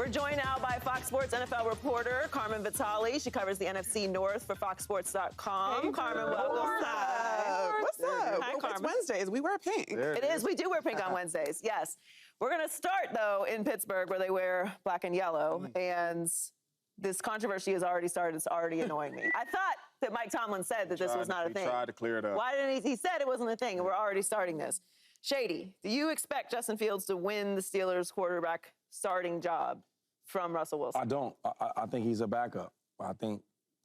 We're joined now by Fox Sports NFL reporter Carmen Vitali. She covers the NFC North for FoxSports.com. Hey, Carmen, welcome. What's up? Hi, Carmen. It's Wednesdays. We wear pink. It is. We do wear pink on Wednesdays, yes. We're going to start, though, in Pittsburgh, where they wear black and yellow. And this controversy has already started. It's already annoying me. I thought that Mike Tomlin said that this was not a thing. He tried to clear it up. Why didn't he? He said it wasn't a thing, and we're already starting this. Shady, do you expect Justin Fields to win the Steelers quarterback starting job from Russell Wilson? I don't. I think he's a backup. I think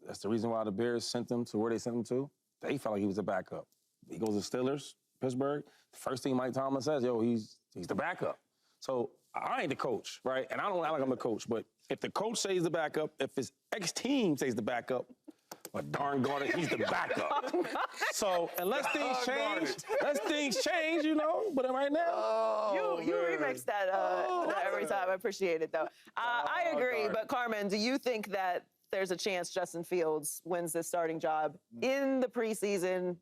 that's the reason why the Bears sent him to where they sent him to. They felt like he was a backup. He goes to Steelers, Pittsburgh. The first thing Mike Tomlin says, he's the backup. So I ain't the coach, right? And I don't act like I'm the coach, but if the coach says the backup, if his ex-team says the backup, but darn gone it, he's the backup. So unless things change, but right now. You remix that every time. I appreciate it, though. I agree, but Carmen, do you think that there's a chance Justin Fields wins this starting job in the preseason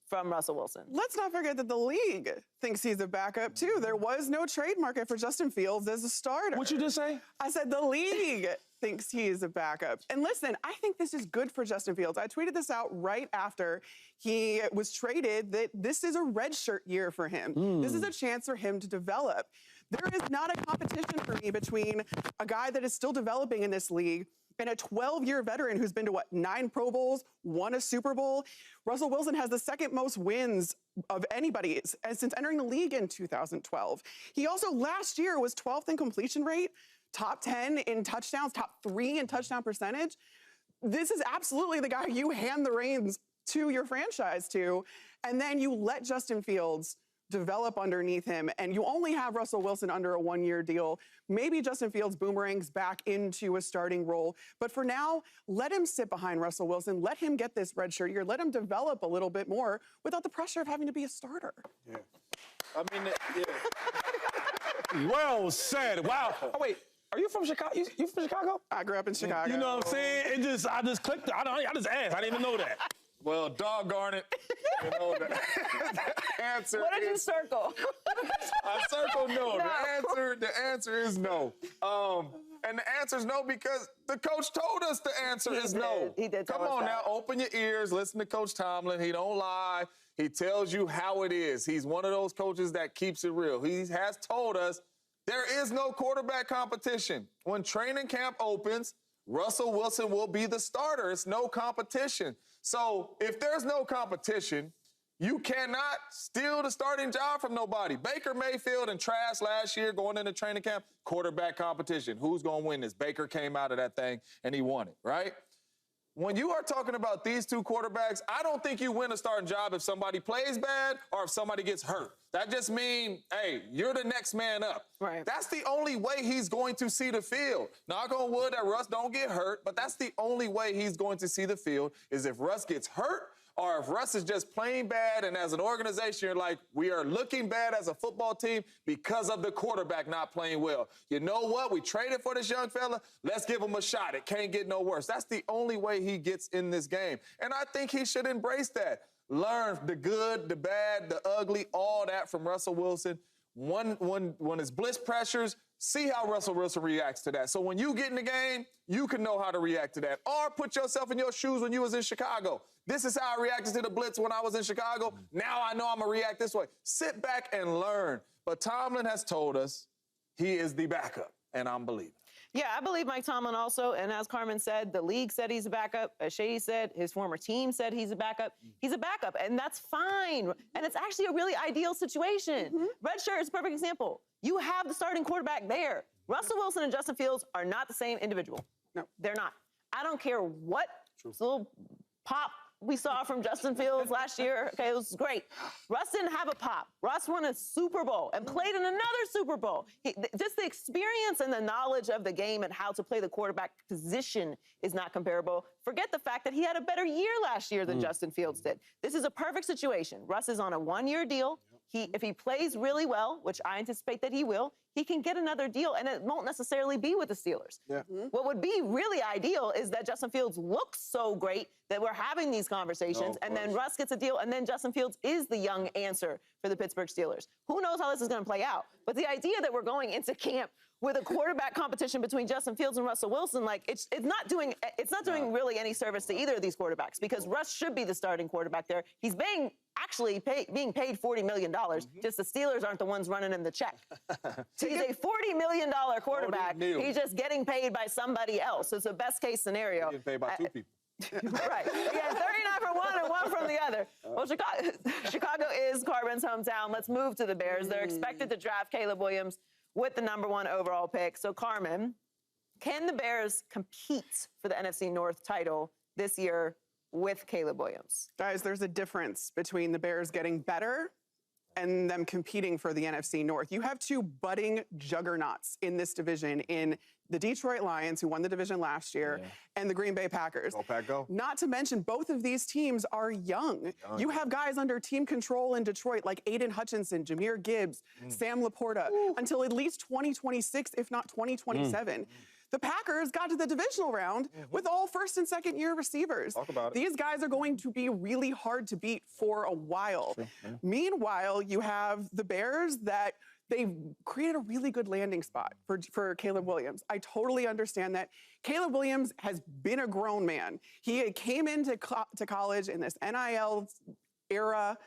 from Russell Wilson? Let's not forget that the league thinks he's a backup, too. There was no trade market for Justin Fields as a starter. What you just say? I said the league thinks he is a backup. And listen, I think this is good for Justin Fields. I tweeted this out right after he was traded that this is a redshirt year for him. This is a chance for him to develop. There is not a competition for me between a guy that is still developing in this league and a 12-year veteran who's been to, 9 Pro Bowls, won a Super Bowl. Russell Wilson has the second most wins of anybody since entering the league in 2012. He also last year was 12th in completion rate, top 10 in touchdowns, top 3 in touchdown percentage. This is absolutely the guy you hand the reins to your franchise to, and then you let Justin Fields develop underneath him, and you only have Russell Wilson under a 1-year deal. Maybe Justin Fields boomerangs back into a starting role, but for now, let him sit behind Russell Wilson. Let him get this redshirt year. Let him develop a little bit more without the pressure of having to be a starter. Yeah. I mean, yeah. Well said. Wow. Oh, wait. Are you from Chicago? You from Chicago? I grew up in Chicago. You know what I'm saying? I just clicked. I just asked. I didn't even know that. Well, doggone it. The answer What did you circle? I circled no. The answer is no. And the answer is no because the coach told us the answer is no. He did tell Come us on that. now, open your ears, listen to Coach Tomlin. He don't lie. He tells you how it is. He's one of those coaches that keeps it real. He has told us there is no quarterback competition. When training camp opens, Russell Wilson will be the starter. It's no competition. So if there's no competition, you cannot steal the starting job from nobody. Baker Mayfield and Trask last year going into training camp, quarterback competition. Who's going to win this? Baker came out of that thing and he won it, right? When you are talking about these two quarterbacks, I don't think you win a starting job if somebody plays bad or if somebody gets hurt. That just means, hey, you're the next man up. Right. That's the only way he's going to see the field. Knock on wood that Russ don't get hurt, but that's the only way he's going to see the field is if Russ gets hurt or if Russ is just playing bad and as an organization, you're like, we are looking bad as a football team because of the quarterback not playing well. You know what? We traded for this young fella. Let's give him a shot. It can't get no worse. That's the only way he gets in this game. And I think he should embrace that. Learn the good, the bad, the ugly, all that from Russell Wilson. When it's blitz pressures, see how Russell Wilson reacts to that. So when you get in the game, you can know how to react to that. Or put yourself in your shoes when you was in Chicago. This is how I reacted to the blitz when I was in Chicago. Now I know I'm going to react this way. Sit back and learn. But Tomlin has told us he is the backup, and I'm believing. Yeah, I believe Mike Tomlin also. And as Carmen said, the league said he's a backup. As Shady said, his former team said he's a backup. He's a backup, and that's fine. And it's actually a really ideal situation. Red shirt is a perfect example. You have the starting quarterback there. Russell Wilson and Justin Fields are not the same individual. No. They're not. I don't care what little pop we saw from Justin Fields last year. Okay, it was great. Russ didn't have a pop. Russ won a Super Bowl and played in another Super Bowl. Just the experience and the knowledge of the game and how to play the quarterback position is not comparable. Forget the fact that he had a better year last year than Justin Fields did. This is a perfect situation. Russ is on a 1-year deal. If he plays really well, which I anticipate that he will, he can get another deal, and it won't necessarily be with the Steelers. Yeah. What would be really ideal is that Justin Fields looks so great that we're having these conversations, and then Russ gets a deal, and then Justin Fields is the young answer for the Pittsburgh Steelers. Who knows how this is going to play out? But the idea that we're going into camp with a quarterback competition between Justin Fields and Russell Wilson, like it's not doing really any service to either of these quarterbacks because Russ should be the starting quarterback there. He's being paid $40 million. Just the Steelers aren't the ones running in the check. So he's a $40 million quarterback. He's just getting paid by somebody else. So it's a best case scenario. Getting paid by two people. Right. Yeah, 39 from one and one from the other. Well, Chicago is Carmen's hometown. Let's move to the Bears. They're expected to draft Caleb Williams with the #1 overall pick. So, Carmen, can the Bears compete for the NFC North title this year with Caleb Williams? Guys, there's a difference between the Bears getting better and them competing for the NFC North. You have two budding juggernauts in this division in the Detroit Lions, who won the division last year, and the Green Bay Packers. Go Pack, go. Not to mention, both of these teams are young. You have guys under team control in Detroit like Aiden Hutchinson, Jahmyr Gibbs, Sam Laporta, until at least 2026, if not 2027. The Packers got to the divisional round with all first and second year receivers. Talk about it. These guys are going to be really hard to beat for a while. Meanwhile, you have the Bears that they've created a really good landing spot for Caleb Williams. I totally understand that. Caleb Williams has been a grown man. He came into college in this NIL era,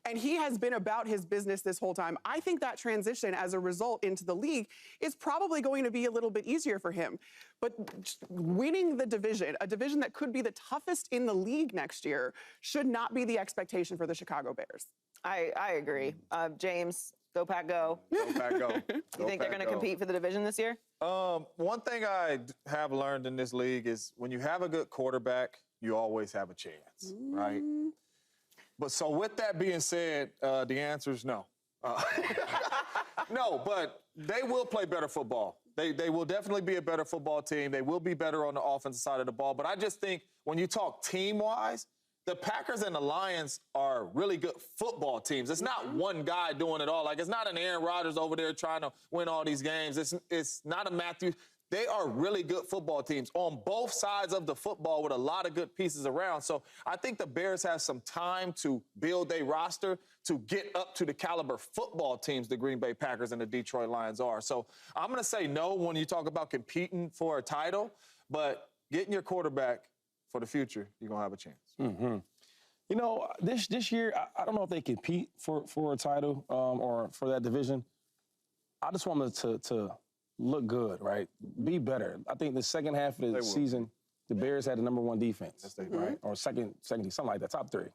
and he has been about his business this whole time. I think that transition as a result into the league is probably going to be a little bit easier for him. But winning the division, a division that could be the toughest in the league next year, should not be the expectation for the Chicago Bears. I agree. James, go Pack, go. Go Pack, go. You think they're going to compete for the division this year? One thing I have learned in this league is when you have a good quarterback, you always have a chance, right? But so with that being said, the answer is no. No, but they will play better football. They will definitely be a better football team. They will be better on the offensive side of the ball. But I just think when you talk team-wise, the Packers and the Lions are really good football teams. It's not one guy doing it all. Like, it's not an Aaron Rodgers over there trying to win all these games. It's not a Matthew. They are really good football teams on both sides of the football with a lot of good pieces around. So I think the Bears have some time to build a roster to get up to the caliber football teams the Green Bay Packers and the Detroit Lions are. So I'm going to say no when you talk about competing for a title, but getting your quarterback for the future, you're going to have a chance. You know, this year, I don't know if they compete for a title or for that division. I just want them to look good, right? Be better. I think the second half of the season, the Bears had the #1 defense, right? Or second, something like that, top 3.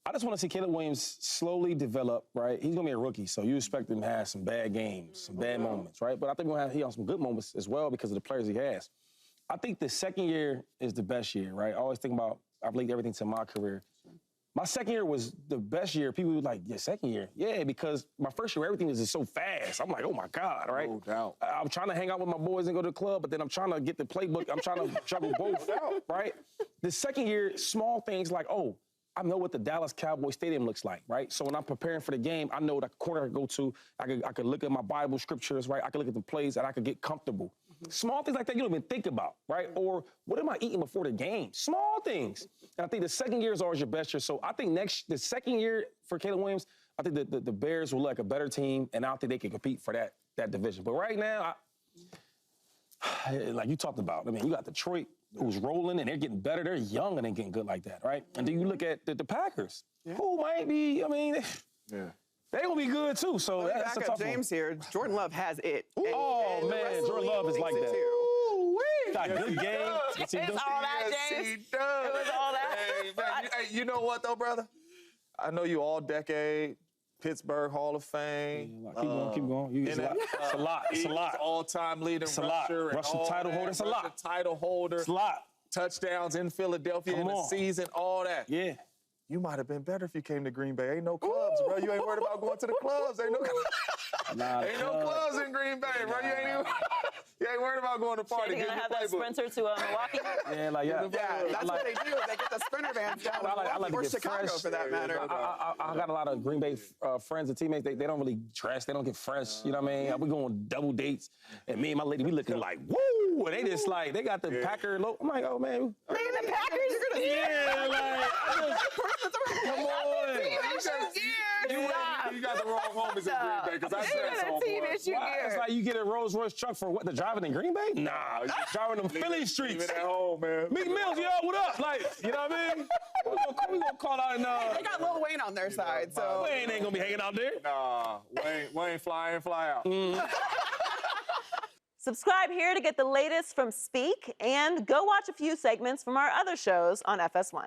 I just want to see Caleb Williams slowly develop, right? He's going to be a rookie, so you expect him to have some bad games, some bad moments, right? But I think he has some good moments as well because of the players he has. I think the second year is the best year, right? I always think about, I've linked everything to my career. My second year was the best year. People were like, yeah, second year? Yeah, because my first year, everything was just so fast. I'm like, oh, my God, right? No doubt. I'm trying to hang out with my boys and go to the club, but then I'm trying to get the playbook. I'm trying to juggle both out, right? The second year, small things like, oh, I know what the Dallas Cowboys Stadium looks like, right? So when I'm preparing for the game, I know the corner I could go to. I could look at my Bible scriptures, right? I could look at the plays, and I could get comfortable. Small things like that you don't even think about, right? Or what am I eating before the game? Small things. And I think the second year is always your best year. So I think the second year for Caleb Williams, I think that the Bears will look like a better team, and I don't think they can compete for that division. But right now, like you talked about, I mean, you got Detroit who's rolling, and they're getting better. They're young, and they're getting good like that, right? And then you look at the Packers, who might be, I mean, they gonna be good too. So that's a tough James one. here. Jordan Love has it. Oh man, Jordan Love is like that. Got good game. It's all that, James. It was all that. Hey, man, you know what though, brother? I know you all decade. Pittsburgh Hall of Fame. Keep going. It's a lot. It's a lot. All-time leading rusher. Russian title holder. It's a lot. Title holder. It's a lot. Touchdowns in Philadelphia in the season. All that. Yeah. You might have been better if you came to Green Bay. Ain't no clubs, bro. You ain't worried about going to the clubs. Ain't no clubs in Green Bay, bro. You ain't worried about going to party. You're gonna have that sprinter to Milwaukee. Yeah, that's what they do. They get the sprinter vans down or Chicago for that matter. I got a lot of Green Bay friends and teammates. They don't really dress. They don't get fresh. You know what I mean? We go on double dates, and me and my lady, we looking like, woo! Ooh, and they just like, they got the Packer logo. I'm like, oh, man. Look at the Packers. Yeah, like, come on. You got the wrong homies in Green Bay because I said so. Issue gear. It's like you get a Rolls Royce truck for what, the driving in Green Bay? Nah, you're driving them Philly Leave streets. it at home, man. Meek Mills, yo, what up? Like, you know what I mean? We gonna call out They got Lil Wayne on their side, so. Wayne ain't gonna be hanging out there. Nah, Wayne fly in, fly out. Subscribe here to get the latest from Speak, and go watch a few segments from our other shows on FS1.